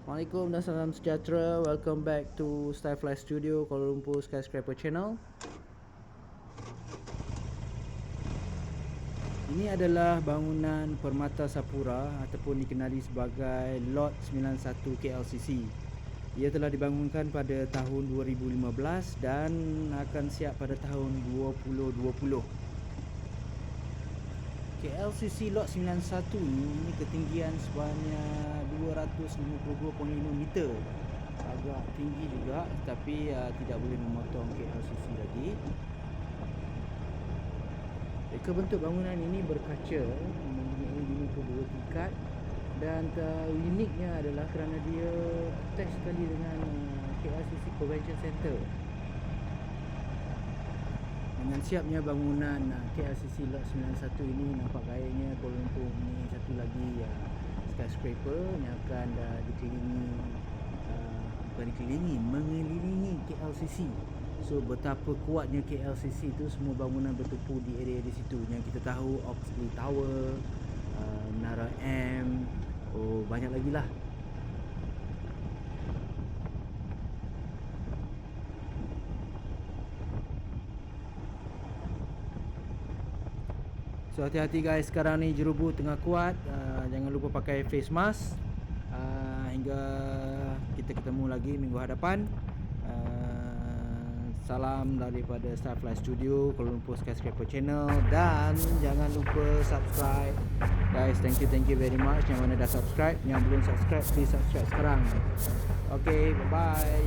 Assalamualaikum dan salam sejahtera. Welcome back to Skyfly Studio Kuala Lumpur Skyscraper Channel. Ini adalah bangunan Permata Sapura ataupun dikenali sebagai Lot 91 KLCC. Ia telah dibangunkan pada tahun 2015 dan akan siap pada tahun 2020. KLCC Lot 91 ini ketinggian sebanyak 252.5 meter. Agak tinggi juga, tapi tidak boleh memotong KLCC lagi. Reka bentuk bangunan ini berkaca, mempunyai 52 tingkat, dan uniknya adalah kerana dia attach sekali dengan KLCC Convention Center. Dengan siapnya bangunan KLCC Lot 91 ini, nampak gayanya Kuala Lumpur ni satu lagi skyscraper yang akan mengelilingi KLCC. So betapa kuatnya KLCC tu, semua bangunan bertumpu di area di situ. Yang kita tahu Oxley Tower, Menara M, banyak lagi lah. So hati-hati guys, sekarang ni jerubu tengah kuat. Jangan lupa pakai face mask. Hingga kita ketemu lagi minggu hadapan. Salam daripada Starfly Studio Kuala Lumpur Skyscraper Channel. Dan jangan lupa subscribe guys. Thank you very much. Yang mana dah subscribe, yang belum subscribe, please subscribe sekarang. Okay, bye bye.